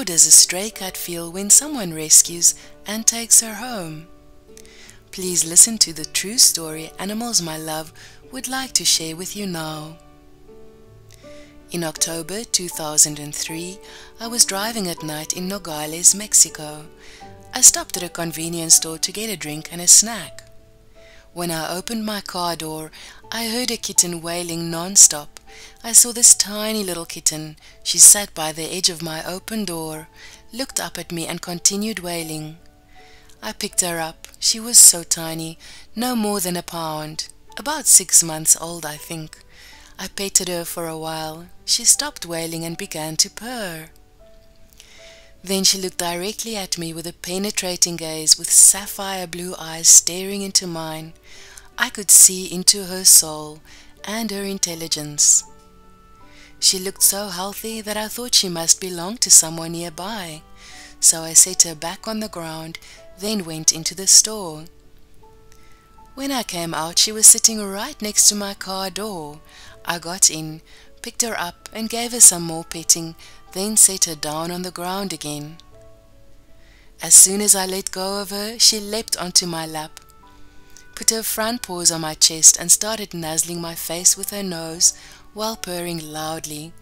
does a stray cat feel when someone rescues and takes her home? Please listen to the true story Animals My Love would like to share with you now. In October 2003, I was driving at night in Nogales, Mexico. I stopped at a convenience store to get a drink and a snack. When I opened my car door, I heard a kitten wailing non-stop. I saw this tiny little kitten. She sat by the edge of my open door, looked up at me and continued wailing. I picked her up. She was so tiny, no more than a pound, about 6 months old, I think. I petted her for a while. She stopped wailing and began to purr. Then she looked directly at me with a penetrating gaze, with sapphire blue eyes staring into mine. I could see into her soul and her intelligence. She looked so healthy that I thought she must belong to someone nearby. So I set her back on the ground, then went into the store. When I came out, she was sitting right next to my car door. I got in, picked her up and gave her some more petting, then set her down on the ground again. As soon as I let go of her, she leapt onto my lap, put her front paws on my chest and started nuzzling my face with her nose while purring loudly.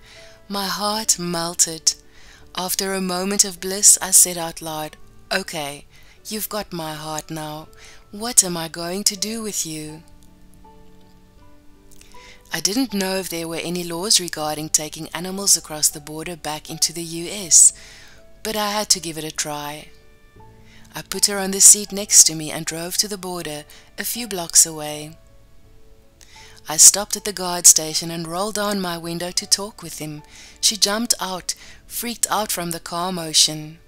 My heart melted. After a moment of bliss, I said out loud, "Okay, you've got my heart now. What am I going to do with you?" I didn't know if there were any laws regarding taking animals across the border back into the US, but I had to give it a try. I put her on the seat next to me and drove to the border a few blocks away. I stopped at the guard station and rolled down my window to talk with him. She jumped out, freaked out from the car motion.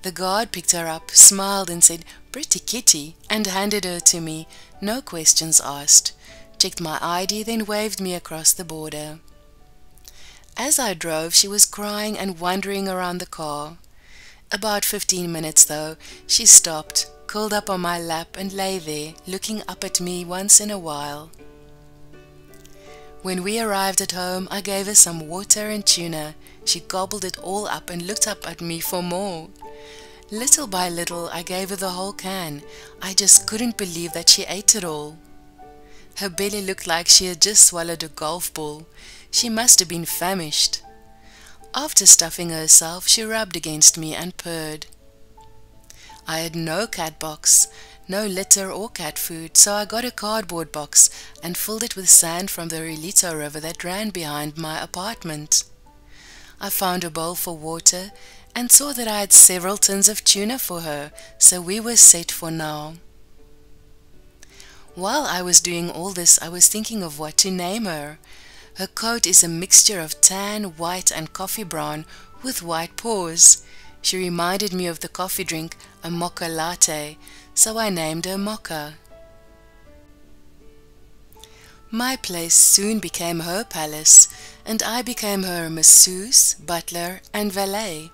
The guard picked her up, smiled and said, "Pretty kitty," and handed her to me, no questions asked. Checked my ID, then waved me across the border. As I drove, she was crying and wandering around the car. About 15 minutes though, she stopped, curled up on my lap and lay there, looking up at me once in a while. When we arrived at home, I gave her some water and tuna. She gobbled it all up and looked up at me for more. Little by little, I gave her the whole can. I just couldn't believe that she ate it all. Her belly looked like she had just swallowed a golf ball. She must have been famished. After stuffing herself, she rubbed against me and purred. I had no cat box, no litter or cat food, so I got a cardboard box and filled it with sand from the Relito River that ran behind my apartment. I found a bowl for water and saw that I had several tins of tuna for her, so we were set for now. While I was doing all this, I was thinking of what to name her. Her coat is a mixture of tan, white and coffee brown with white paws. She reminded me of the coffee drink, a mocha latte, so I named her Mocha. My place soon became her palace, and I became her masseuse, butler and valet.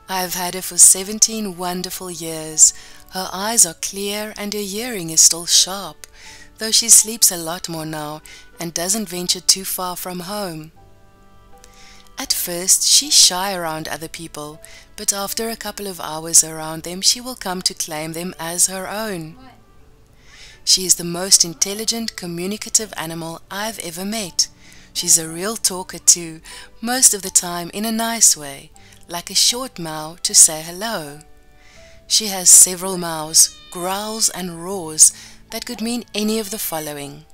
I have had her for 17 wonderful years. Her eyes are clear and her hearing is still sharp, though she sleeps a lot more now and doesn't venture too far from home. At first, she's shy around other people, but after a couple of hours around them, she will come to claim them as her own. She is the most intelligent, communicative animal I've ever met. She's a real talker too, most of the time in a nice way, like a short meow to say hello. She has several meows, growls and roars that could mean any of the following: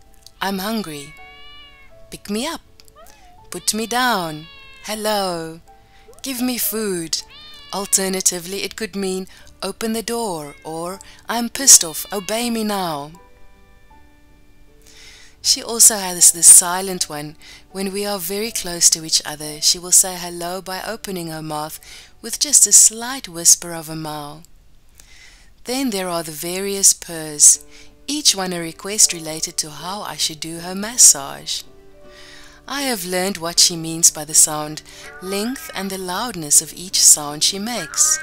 "I'm hungry," "Pick me up," "Put me down," "Hello," "Give me food." Alternatively, it could mean "Open the door," or "I'm pissed off, obey me now." She also has the silent one. When we are very close to each other, she will say hello by opening her mouth with just a slight whisper of a meow. Then there are the various purrs, each one a request related to how I should do her massage. I have learned what she means by the sound, length and the loudness of each sound she makes.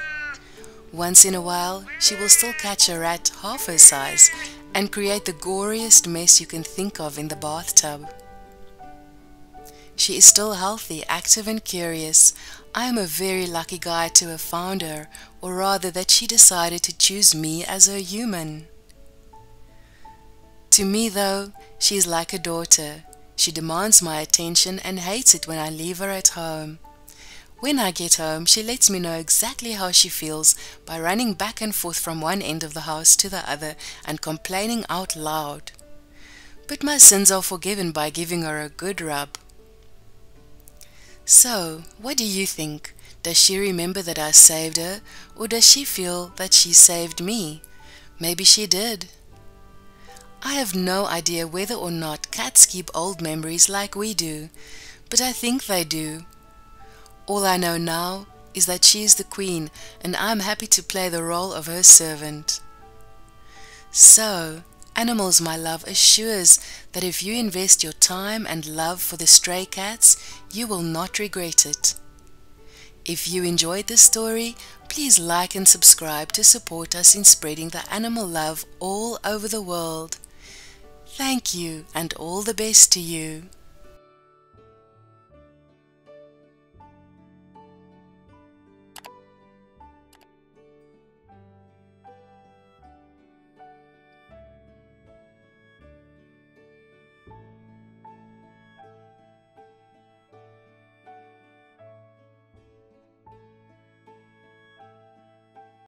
Once in a while, she will still catch a rat half her size and create the goriest mess you can think of in the bathtub. She is still healthy, active and curious. I am a very lucky guy to have found her, or rather that she decided to choose me as her human. To me though, she is like a daughter. She demands my attention and hates it when I leave her at home. When I get home, she lets me know exactly how she feels by running back and forth from one end of the house to the other and complaining out loud. But my sins are forgiven by giving her a good rub. So, what do you think? Does she remember that I saved her, or does she feel that she saved me? Maybe she did. I have no idea whether or not cats keep old memories like we do, but I think they do. All I know now is that she is the queen, and I'm happy to play the role of her servant. So, Animals My Love assures that if you invest your time and love for the stray cats, you will not regret it. If you enjoyed this story, please like and subscribe to support us in spreading the animal love all over the world. Thank you, and all the best to you.